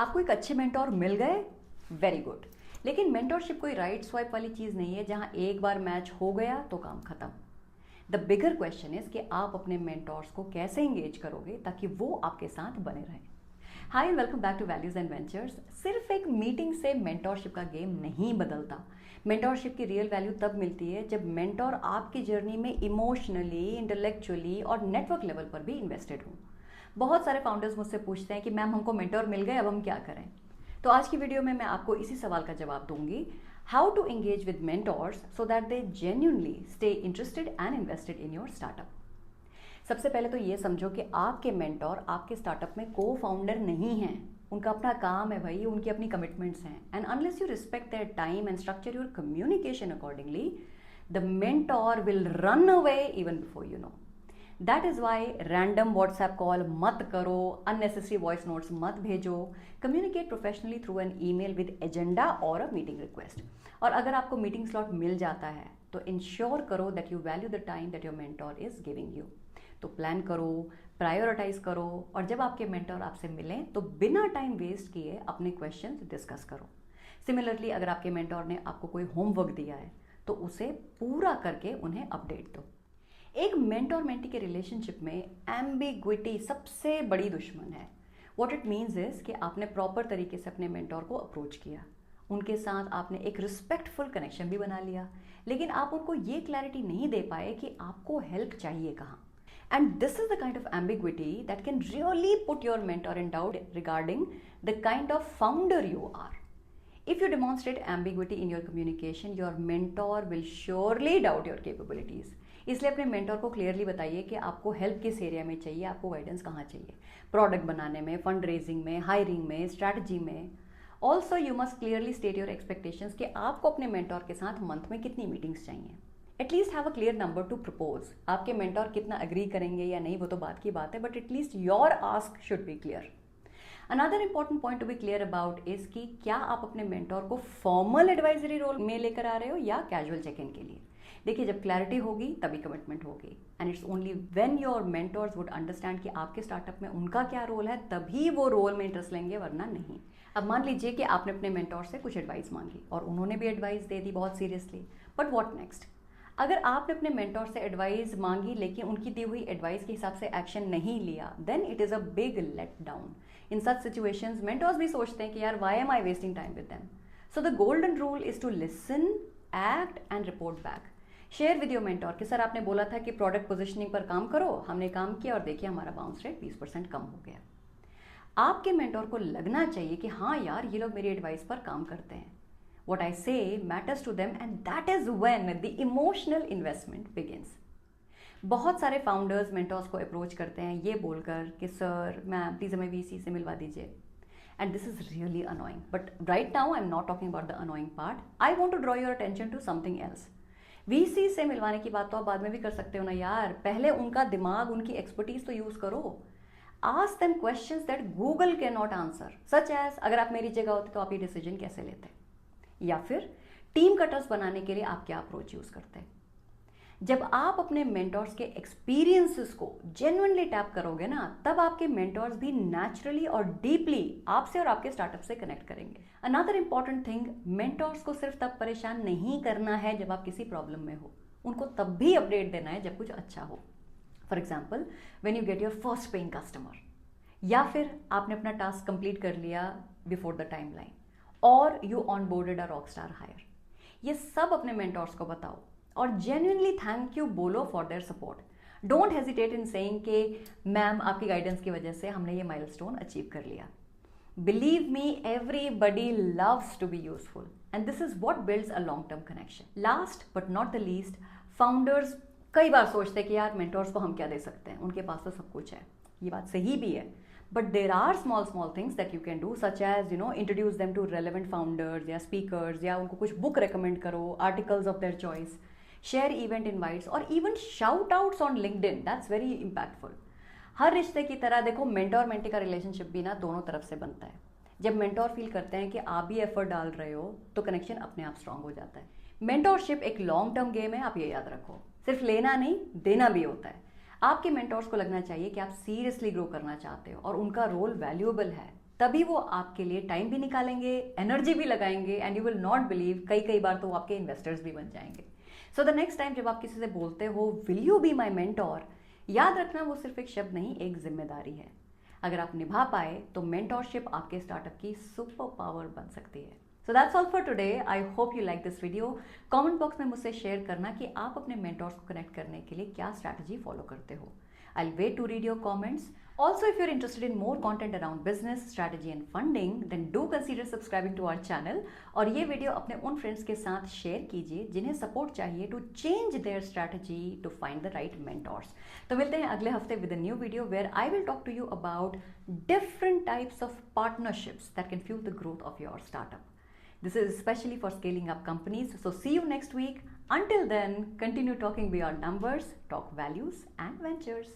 आपको एक अच्छे मेंटोर मिल गए, वेरी गुड। लेकिन मेंटोरशिप कोई राइट स्वाइप वाली चीज़ नहीं है जहां एक बार मैच हो गया तो काम खत्म। द बिगर क्वेश्चन इज कि आप अपने मेंटोर्स को कैसे इंगेज करोगे ताकि वो आपके साथ बने रहें। Hi and welcome back to Values and Ventures. सिर्फ एक मीटिंग से मेंटोरशिप का गेम नहीं बदलता। मेंटोरशिप की रियल वैल्यू तब मिलती है जब मेंटोर आपकी जर्नी में इमोशनली, इंटेलेक्चुअली और नेटवर्क लेवल पर भी इन्वेस्टेड हो। बहुत सारे फाउंडर्स मुझसे पूछते हैं कि मैम हमको मेंटोर मिल गए, अब हम क्या करें। तो आज की वीडियो में मैं आपको इसी सवाल का जवाब दूंगी, how to engage with mentors so that they genuinely stay interested and invested in your startup. सबसे पहले तो ये समझो कि आपके मेंटोर आपके स्टार्टअप में को फाउंडर नहीं हैं। उनका अपना काम है भाई, उनकी अपनी कमिटमेंट्स हैं। And unless you respect their time and structure your communication accordingly, the mentor will run away even before you know. That is why random WhatsApp call मत करो, अननेसेसरी वॉइस नोट्स मत भेजो। Communicate professionally through an email with agenda और a meeting request. और अगर आपको meeting slot मिल जाता है तो इंश्योर करो that you value the time that your mentor is giving you. तो प्लान करो, प्रायोरिटाइज करो, और जब आपके मेंटोर आपसे मिलें तो बिना टाइम वेस्ट किए अपने क्वेश्चंस डिस्कस करो। सिमिलरली अगर आपके मेंटोर ने आपको कोई होमवर्क दिया है तो उसे पूरा करके उन्हें अपडेट दो। एक मेंटोर मेंटी के रिलेशनशिप में एम्बिग्विटी सबसे बड़ी दुश्मन है। व्हाट इट मीन्स इज कि आपने प्रॉपर तरीके से अपने मेंटोर को अप्रोच किया, उनके साथ आपने एक रिस्पेक्टफुल कनेक्शन भी बना लिया, लेकिन आप उनको ये क्लैरिटी नहीं दे पाए कि आपको हेल्प चाहिए कहाँ। And this is the kind of ambiguity that can really put your mentor in doubt regarding the kind of founder you are. If you demonstrate ambiguity in your communication, your mentor will surely doubt your capabilities. इसलिए अपने mentor को clearly बताइए कि आपको help किस area में चाहिए, आपको गाइडेंस कहाँ चाहिए, प्रोडक्ट बनाने में, फंड रेजिंग में, हायरिंग में, स्ट्रैटेजी में। Also you must clearly state your expectations कि आपको अपने मेंटोर के साथ मंथ में कितनी मीटिंग्स चाहिए। At least have a clear number to propose. आपके मेंटोर कितना अग्री करेंगे या नहीं वो तो बात की बात है, but at least your ask should be clear. Another important point to be clear about is कि क्या आप अपने मेंटोर को फॉर्मल एडवाइजरी रोल में लेकर आ रहे हो या कैजुअल चेक इन के लिए। देखिए, जब क्लैरिटी होगी तभी कमिटमेंट होगी, and it's only when your mentors would understand कि आपके स्टार्टअप में उनका क्या रोल है तभी वो रोल में इंटरेस्ट लेंगे, वरना नहीं। अब मान लीजिए कि आपने अपने मेंटोर से कुछ एडवाइस मांगी और उन्होंने भी एडवाइस दे दी बहुत सीरियसली, बट व्हाट नेक्स्ट। अगर आपने अपने मेंटोर से एडवाइस मांगी लेकिन उनकी दी हुई एडवाइस के हिसाब से एक्शन नहीं लिया, then it is a big let down. In such situations mentors भी सोचते हैं कि यार why am I wasting time with them. So the golden rule is to listen, act and report back. Share with your mentor कि sir आपने बोला था कि प्रोडक्ट पोजिशनिंग पर काम करो, हमने काम किया और देखिए हमारा बाउंस रेट 20% कम हो गया। आपके मेंटोर को लगना चाहिए कि हाँ यार ये लोग मेरी एडवाइस पर काम करते हैं। What I say matters to them, and that is when the emotional investment begins. बहुत सारे फाउंडर्स मेंटोर्स को अप्रोच करते हैं ये बोलकर कि सर मैम प्लीज़ हमें वीसी से मिलवा दीजिए, and this is really annoying. But right now I am not talking about the annoying part. I want to draw your attention to something else. VC से मिलवाने की बात तो आप बाद में भी कर सकते हो ना यार, पहले उनका दिमाग, उनकी एक्सपर्टीज तो यूज करो। Ask them questions that Google can not answer, such as अगर आप मेरी जगह होते तो आप ये डिसीजन कैसे लेते, या फिर टीम का ट्रस्ट बनाने के लिए आप क्या अप्रोच यूज करते हैं। जब आप अपने मेंटोर्स के एक्सपीरियंसेस को जेन्युइनली टैप करोगे ना, तब आपके मेंटोर्स भी नेचुरली और डीपली आपसे और आपके स्टार्टअप से कनेक्ट करेंगे। अनदर इंपॉर्टेंट थिंग, मेंटोर्स को सिर्फ तब परेशान नहीं करना है जब आप किसी प्रॉब्लम में हो, उनको तब भी अपडेट देना है जब कुछ अच्छा हो। For example, when you get your first paying customer, या फिर आपने अपना टास्क कंप्लीट कर लिया बिफोर द टाइमलाइन, और you onboarded a rockstar hire. ये सब अपने मेंटोर्स को बताओ और जेन्युइनली थैंक यू बोलो for their support. Don't hesitate in saying कि मैम आपकी गाइडेंस की वजह से हमने ये माइलस्टोन अचीव कर लिया। Believe me, everybody loves to be useful, and this is what builds a long term connection. Last but not the least, founders कई बार सोचते हैं कि यार मेंटोर्स को हम क्या दे सकते हैं, उनके पास तो सब कुछ है। ये बात सही भी है, but there are small things that you can do, such as introduce them to relevant founders या speakers, या उनको कुछ book recommend करो, articles of their choice, share event invites, और even shout outs on LinkedIn. That's very impactful. हर रिश्ते की तरह देखो, मेंटोर मेंटी का रिलेशनशिप भी ना दोनों तरफ से बनता है। जब मेंटोर फील करते हैं कि आप भी एफर्ट डाल रहे हो तो कनेक्शन अपने आप स्ट्रांग हो जाता है। मेंटोरशिप एक लॉन्ग टर्म गेम है, आप ये याद रखो। सिर्फ लेना नहीं, देना भी होता है। आपके मेंटोर्स को लगना चाहिए कि आप सीरियसली ग्रो करना चाहते हो और उनका रोल वैल्यूएबल है, तभी वो आपके लिए टाइम भी निकालेंगे, एनर्जी भी लगाएंगे, and you will not believe कई कई बार तो वो आपके इन्वेस्टर्स भी बन जाएंगे। सो द नेक्स्ट टाइम जब आप किसी से बोलते हो will you be my mentor, याद रखना वो सिर्फ एक शब्द नहीं, एक जिम्मेदारी है। अगर आप निभा पाए तो मेंटोरशिप आपके स्टार्टअप की सुपर पावर बन सकती है। So that's all for today. I hope you like this video. Comment box में मुझसे शेयर करना कि आप अपने मेंटोर्स को कनेक्ट करने के लिए क्या स्ट्रैटेजी फॉलो करते हो। I'll wait to read your comments. Also, if you're interested in more content around business, strategy and funding, then do consider subscribing to our channel. और ये वीडियो अपने उन फ्रेंड्स के साथ शेयर कीजिए जिन्हें सपोर्ट चाहिए to change their strategy to find the right mentors. तो मिलते हैं अगले हफ्ते with a new video where I will talk to you about different types of partnerships that can fuel the growth of your startup. This is especially for scaling up companies. So see you next week. Until then, continue talking beyond numbers, talk values and ventures.